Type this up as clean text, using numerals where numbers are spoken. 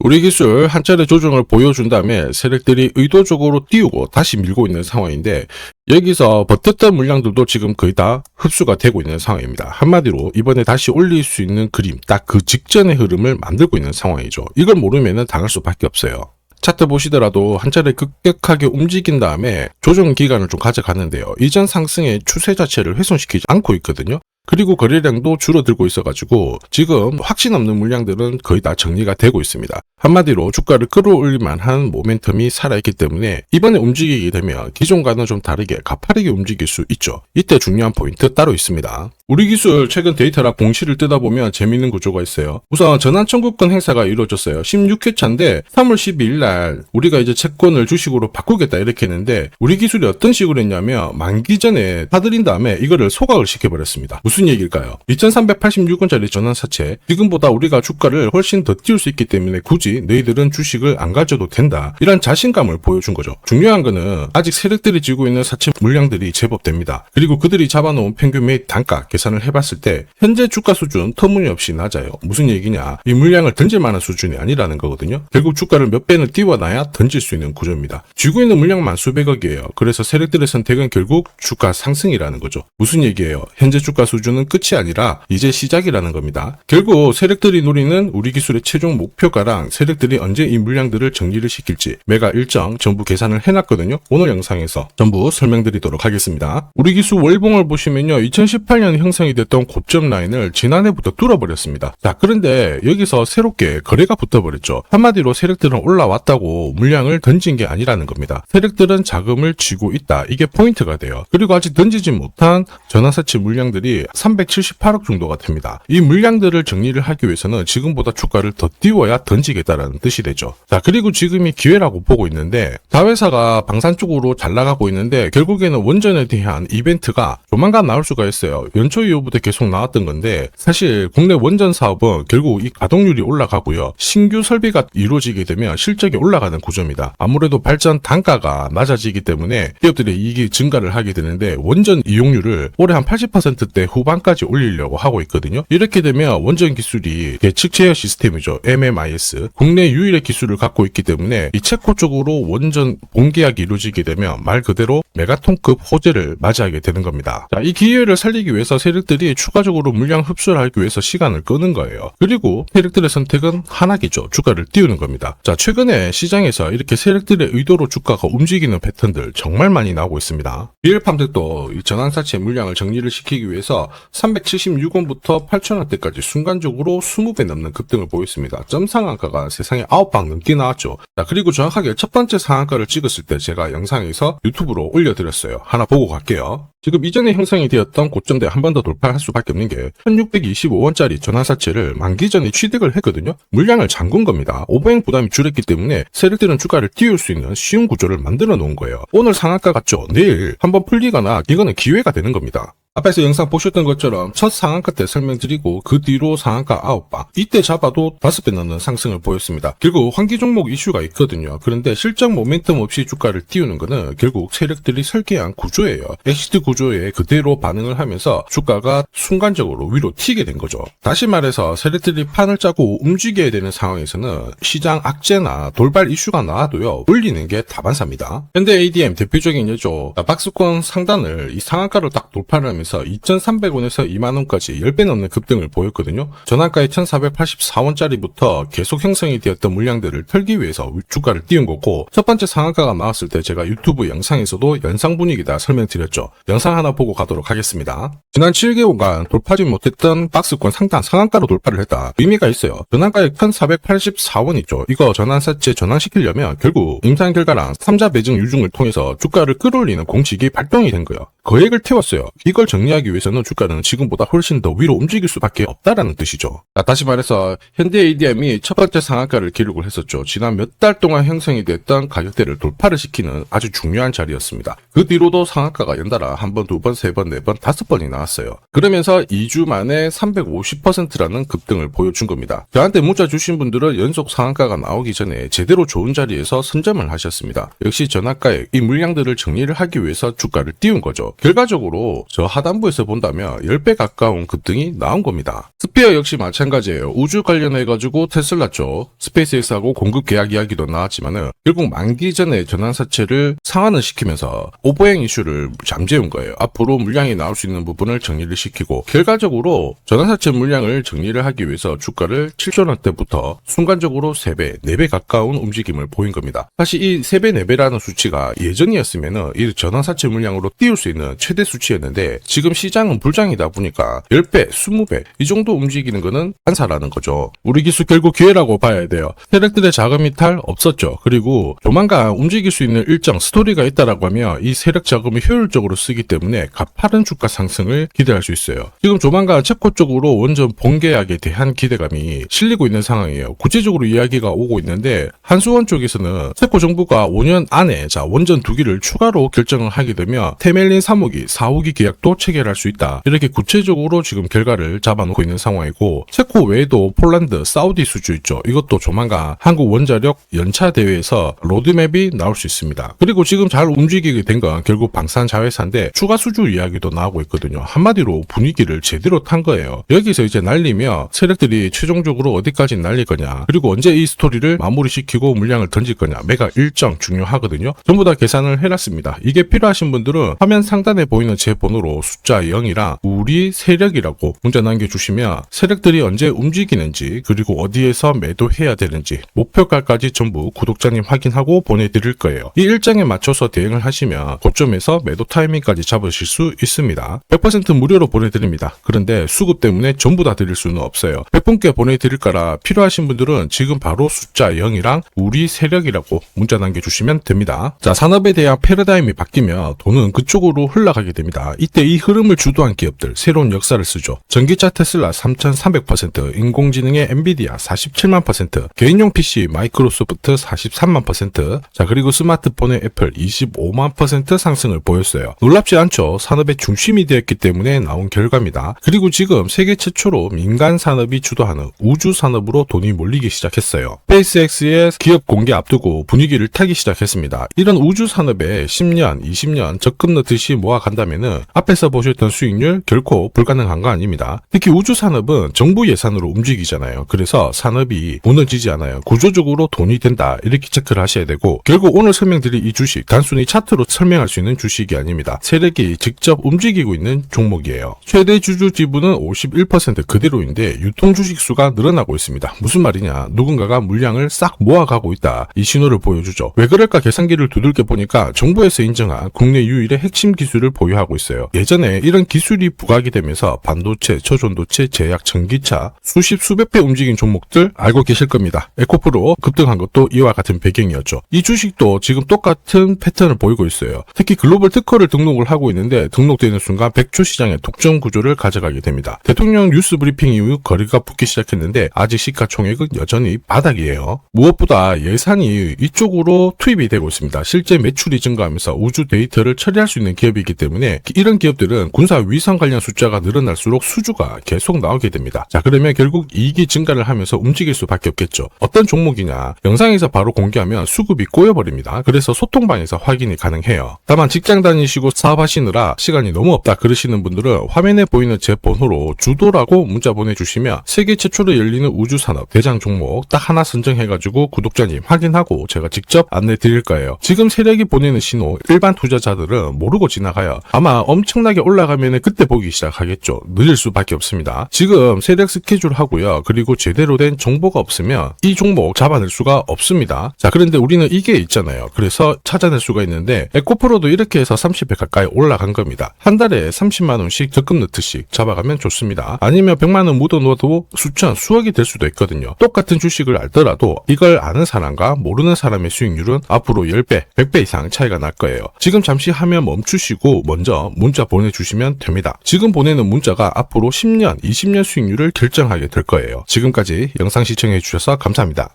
우리 기술 한 차례 조정을 보여준 다음에 세력들이 의도적으로 띄우고 다시 밀고 있는 상황인데, 여기서 버텼던 물량들도 지금 거의 다 흡수가 되고 있는 상황입니다. 한마디로 이번에 다시 올릴 수 있는 그림, 딱 그 직전의 흐름을 만들고 있는 상황이죠. 이걸 모르면 당할 수밖에 없어요. 차트 보시더라도 한 차례 급격하게 움직인 다음에 조정 기간을 좀 가져갔는데요. 이전 상승의 추세 자체를 훼손시키지 않고 있거든요. 그리고 거래량도 줄어들고 있어가지고 지금 확신 없는 물량들은 거의 다 정리가 되고 있습니다. 한마디로 주가를 끌어올릴 만한 모멘텀이 살아있기 때문에 이번에 움직이게 되면 기존과는 좀 다르게 가파르게 움직일 수 있죠. 이때 중요한 포인트 따로 있습니다. 우리 기술 최근 데이터락 공시를 뜯어보면 재미있는 구조가 있어요. 우선 전환 청구권 행사가 이루어졌어요. 16회차인데 3월 12일 날 우리가 이제 채권을 주식으로 바꾸겠다 이렇게 했는데, 우리 기술이 어떤 식으로 했냐면 만기 전에 사들인 다음에 이거를 소각을 시켜버렸습니다. 무슨 얘기일까요? 2386원짜리 전환사채, 지금보다 우리가 주가를 훨씬 더 띄울 수 있기 때문에 굳이 너희들은 주식을 안 가져도 된다, 이런 자신감을 보여준 거죠. 중요한 거는 아직 세력들이 쥐고 있는 사채 물량들이 제법 됩니다. 그리고 그들이 잡아놓은 평균 매입 단가 계산을 해봤을 때 현재 주가 수준 터무니없이 낮아요. 무슨 얘기냐, 이 물량을 던질 만한 수준이 아니라는 거거든요. 결국 주가를 몇 배는 띄워놔야 던질 수 있는 구조입니다. 쥐고 있는 물량만 수백억이에요. 그래서 세력들의 선택은 결국 주가 상승이라는 거죠. 무슨 얘기예요? 현재 주가 수준은 끝이 아니라 이제 시작이라는 겁니다. 결국 세력들이 노리는 우리 기술의 최종 목표가랑 세력들이 언제 이 물량들을 정리를 시킬지 매각 일정 전부 계산을 해놨거든요. 오늘 영상에서 전부 설명드리도록 하겠습니다. 우리 기술 월봉을 보시면요, 2018년 형성이 됐던 고점 라인을 지난해부터 뚫어버렸습니다. 자, 그런데 여기서 새롭게 거래가 붙어버렸죠. 한마디로 세력들은 올라왔다고 물량을 던진 게 아니라는 겁니다. 세력들은 자금을 쥐고 있다, 이게 포인트가 돼요. 그리고 아직 던지지 못한 전환사채 물량들이 378억 정도가 됩니다. 이 물량들을 정리를 하기 위해서는 지금보다 주가를 더 띄워야 던지겠다라는 뜻이 되죠. 자, 그리고 지금이 기회라고 보고 있는데, 자회사가 방산 쪽으로 잘 나가고 있는데 결국에는 원전에 대한 이벤트가 조만간 나올 수가 있어요. 연초 이후부터 계속 나왔던 건데, 사실 국내 원전 사업은 결국 이 가동률이 올라가고요, 신규 설비가 이루어지게 되면 실적이 올라가는 구조입니다. 아무래도 발전 단가가 낮아지기 때문에 기업들의 이익이 증가를 하게 되는데, 원전 이용률을 올해 한 80%대 후반까지 올리려고 하고 있거든요. 이렇게 되면 원전 기술이 예측 제어 시스템이죠. MMIS. 국내 유일의 기술을 갖고 있기 때문에 이 체코 쪽으로 원전 본계약이 이루어지게 되면 말 그대로 메가톤급 호재를 맞이하게 되는 겁니다. 자, 이 기회를 살리기 위해서 세력들이 추가적으로 물량 흡수를 하기 위해서 시간을 끄는 거예요. 그리고 세력들의 선택은 하나기죠. 주가를 띄우는 겁니다. 자, 최근에 시장에서 이렇게 세력들의 의도로 주가가 움직이는 패턴들 정말 많이 나오고 있습니다. 비엘팜들도 이 전환사채 물량을 정리를 시키기 위해서 376원부터 8,000원대까지 순간적으로 20배 넘는 급등을 보였습니다. 점 상한가가 세상에 9방 넘게 나왔죠. 자, 그리고 정확하게 첫 번째 상한가를 찍었을 때 제가 영상에서 유튜브로 올려드렸어요. 하나 보고 갈게요. 지금 이전에 형성이 되었던 고점대 한 번 더 돌파할 수밖에 없는 게 1625원짜리 전환사채를 만기 전에 취득을 했거든요. 물량을 잠근 겁니다. 오버행 부담이 줄었기 때문에 세력들은 주가를 띄울 수 있는 쉬운 구조를 만들어 놓은 거예요. 오늘 상한가 같죠? 내일 한번 풀리거나 이거는 기회가 되는 겁니다. 앞에서 영상 보셨던 것처럼 첫 상한가 때 설명드리고 그 뒤로 상한가 9방, 이때 잡아도 5배 넘는 상승을 보였습니다. 결국 환기 종목 이슈가 있거든요. 그런데 실적 모멘텀 없이 주가를 띄우는 거는 결국 세력들이 설계한 구조예요. 엑시트 구조에 그대로 반응을 하면서 주가가 순간적으로 위로 튀게 된 거죠. 다시 말해서 세력들이 판을 짜고 움직여야 되는 상황에서는 시장 악재나 돌발 이슈가 나와도요, 올리는 게 다반사입니다. 현대 ADM 대표적인 예죠. 박스권 상단을 이 상한가로 딱 돌파를 하면서 2,300원에서 2만원까지 10배 넘는 급등을 보였거든요. 전환가의 1,484원짜리부터 계속 형성이 되었던 물량들을 털기 위해서 주가를 띄운 거고, 첫 번째 상한가가 나왔을 때 제가 유튜브 영상에서도 연상 분위기다 설명드렸죠. 영상 하나 보고 가도록 하겠습니다. 지난 7개월간 돌파하지 못했던 박스권 상단 상한가로 돌파를 했다. 의미가 있어요. 전환가액 1,484원이죠. 이거 전환사채 전환시키려면 결국 임상 결과랑 3자 배정 유증을 통해서 주가를 끌어올리는 공식이 발동이 된 거예요. 거액을 태웠어요. 이걸 정리하기 위해서는 주가는 지금보다 훨씬 더 위로 움직일 수밖에 없다라는 뜻이죠. 자, 다시 말해서 현대 ADM이 첫 번째 상한가를 기록을 했었죠. 지난 몇 달 동안 형성이 됐던 가격대를 돌파를 시키는 아주 중요한 자리였습니다. 그 뒤로도 상한가가 연달아 한 번, 두 번, 세 번, 네 번, 5번이 나왔어요. 그러면서 2주 만에 350%라는 급등을 보여준 겁니다. 저한테 문자 주신 분들은 연속 상한가가 나오기 전에 제대로 좋은 자리에서 선점을 하셨습니다. 역시 전환가에 이 물량들을 정리를 하기 위해서 주가를 띄운 거죠. 결과적으로 저 하단 하단부에서 본다면 10배 가까운 급등이 나온 겁니다. 스피어 역시 마찬가지예요. 우주 관련해가지고 테슬라 쪽 스페이스X하고 공급 계약 이야기도 나왔지만은 결국 만기 전에 전환사채를 상환을 시키면서 오버행 이슈를 잠재운 거예요. 앞으로 물량이 나올 수 있는 부분을 정리를 시키고 결과적으로 전환사채 물량을 정리를 하기 위해서 주가를 7조 원대부터 순간적으로 3배, 4배 가까운 움직임을 보인 겁니다. 사실 이 3배, 4배라는 수치가 예전이었으면은 이 전환사채 물량으로 띄울 수 있는 최대 수치였는데 지금 시장은 불장이다 보니까 10배, 20배 이 정도 움직이는 거는 한사라는 거죠. 우리 기수 결국 기회라고 봐야 돼요. 세력들의 자금 이탈 없었죠. 그리고 조만간 움직일 수 있는 일정 스토리가 있다라고 하면 이 세력 자금을 효율적으로 쓰기 때문에 가파른 주가 상승을 기대할 수 있어요. 지금 조만간 체코 쪽으로 원전 본계약에 대한 기대감이 실리고 있는 상황이에요. 구체적으로 이야기가 오고 있는데 한수원 쪽에서는 체코 정부가 5년 안에 원전 2기를 추가로 결정을 하게 되면 테멜린 3호기, 4호기 계약도 체결할 수 있다. 이렇게 구체적으로 지금 결과를 잡아놓고 있는 상황이고 체코 외에도 폴란드, 사우디 수주 있죠. 이것도 조만간 한국 원자력 연차 대회에서 로드맵이 나올 수 있습니다. 그리고 지금 잘 움직이게 된 건 결국 방산 자회사인데 추가 수주 이야기도 나오고 있거든요. 한마디로 분위기를 제대로 탄 거예요. 여기서 이제 날리며 세력들이 최종적으로 어디까지 날릴 거냐 그리고 언제 이 스토리를 마무리시키고 물량을 던질 거냐 매각 일정 중요하거든요. 전부 다 계산을 해놨습니다. 이게 필요하신 분들은 화면 상단에 보이는 제 번호로 숫자 0이랑 우리 세력이라고 문자 남겨주시면 세력들이 언제 움직이는지 그리고 어디에서 매도해야 되는지 목표가까지 전부 구독자님 확인하고 보내드릴 거예요. 이 일정에 맞춰서 대응을 하시면 고점에서 매도 타이밍까지 잡으실 수 있습니다. 100% 무료로 보내드립니다. 그런데 수급 때문에 전부 다 드릴 수는 없어요. 100분께 보내드릴 거라 필요하신 분들은 지금 바로 숫자 0이랑 우리 세력이라고 문자 남겨주시면 됩니다. 자, 산업에 대한 패러다임이 바뀌면 돈은 그쪽으로 흘러가게 됩니다. 이때 이 흐름을 주도한 기업들 새로운 역사를 쓰죠. 전기차 테슬라 3300%, 인공지능의 엔비디아 47만%, 개인용 PC 마이크로소프트 43만%, 자 그리고 스마트폰의 애플 25만% 상승을 보였어요. 놀랍지 않죠? 산업의 중심이 되었기 때문에 나온 결과입니다. 그리고 지금 세계 최초로 민간 산업이 주도하는 우주 산업으로 돈이 몰리기 시작했어요. 스페이스X의 기업 공개 앞두고 분위기를 타기 시작했습니다. 이런 우주 산업에 10년, 20년 적금 넣듯이 모아간다면은 앞에서 보셨던 수익률 결코 불가능한 거 아닙니다. 특히 우주 산업은 정부 예산으로 움직이잖아요. 그래서 산업이 무너지지 않아요. 구조적으로 돈이 된다. 이렇게 체크를 하셔야 되고 결국 오늘 설명드릴 이 주식 단순히 차트로 설명할 수 있는 주식이 아닙니다. 세력이 직접 움직이고 있는 종목이에요. 최대 주주 지분은 51% 그대로인데 유통 주식 수가 늘어나고 있습니다. 무슨 말이냐? 누군가가 물량을 싹 모아가고 있다. 이 신호를 보여주죠. 왜 그럴까 계산기를 두들겨 보니까 정부에서 인정한 국내 유일의 핵심 기술을 보유하고 있어요. 예전에 이런 기술이 부각이 되면서 반도체, 저전도체, 제약, 전기차 수십 수백 배 움직인 종목들 알고 계실 겁니다. 에코프로 급등한 것도 이와 같은 배경이었죠. 이 주식도 지금 똑같은 패턴을 보이고 있어요. 특히 글로벌 특허를 등록을 하고 있는데 등록되는 순간 100조 시장의 독점 구조를 가져가게 됩니다. 대통령 뉴스 브리핑 이후 거리가 붙기 시작했는데 아직 시가총액은 여전히 바닥이에요. 무엇보다 예산이 이쪽으로 투입이 되고 있습니다. 실제 매출이 증가하면서 우주 데이터를 처리할 수 있는 기업이기 때문에 이런 기업들은 군사 위성 관련 숫자가 늘어날수록 수주가 계속 나오게 됩니다. 자, 그러면 결국 이익이 증가를 하면서 움직일 수밖에 없겠죠. 어떤 종목이냐? 영상에서 바로 공개하면 수급이 꼬여버립니다. 그래서 소통방에서 확인이 가능해요. 다만 직장 다니시고 사업하시느라 시간이 너무 없다 그러시는 분들은 화면에 보이는 제 번호로 주도라고 문자 보내주시면 세계 최초로 열리는 우주산업 대장 종목 딱 하나 선정해가지고 구독자님 확인하고 제가 직접 안내 드릴 거예요. 지금 세력이 보내는 신호 일반 투자자들은 모르고 지나가요. 아마 엄청나게 올라가면 그때 보기 시작하겠죠. 늦을 수밖에 없습니다. 지금 세력 스케줄 하고요. 그리고 제대로 된 정보가 없으면 이 종목 잡아낼 수가 없습니다. 자, 그런데 우리는 이게 있잖아요. 그래서 찾아낼 수가 있는데 에코프로도 이렇게 해서 30배 가까이 올라간 겁니다. 한 달에 30만 원씩 적금 넣듯이 잡아가면 좋습니다. 아니면 100만 원 묻어 놓아도 수천, 수억이 될 수도 있거든요. 똑같은 주식을 알더라도 이걸 아는 사람과 모르는 사람의 수익률은 앞으로 10배, 100배 이상 차이가 날 거예요. 지금 잠시 화면 멈추시고 먼저 문자 보내주시면 됩니다. 지금 보내는 문자가 앞으로 10년, 20년 수익률을 결정하게 될 거예요. 지금까지 영상 시청해 주셔서 감사합니다.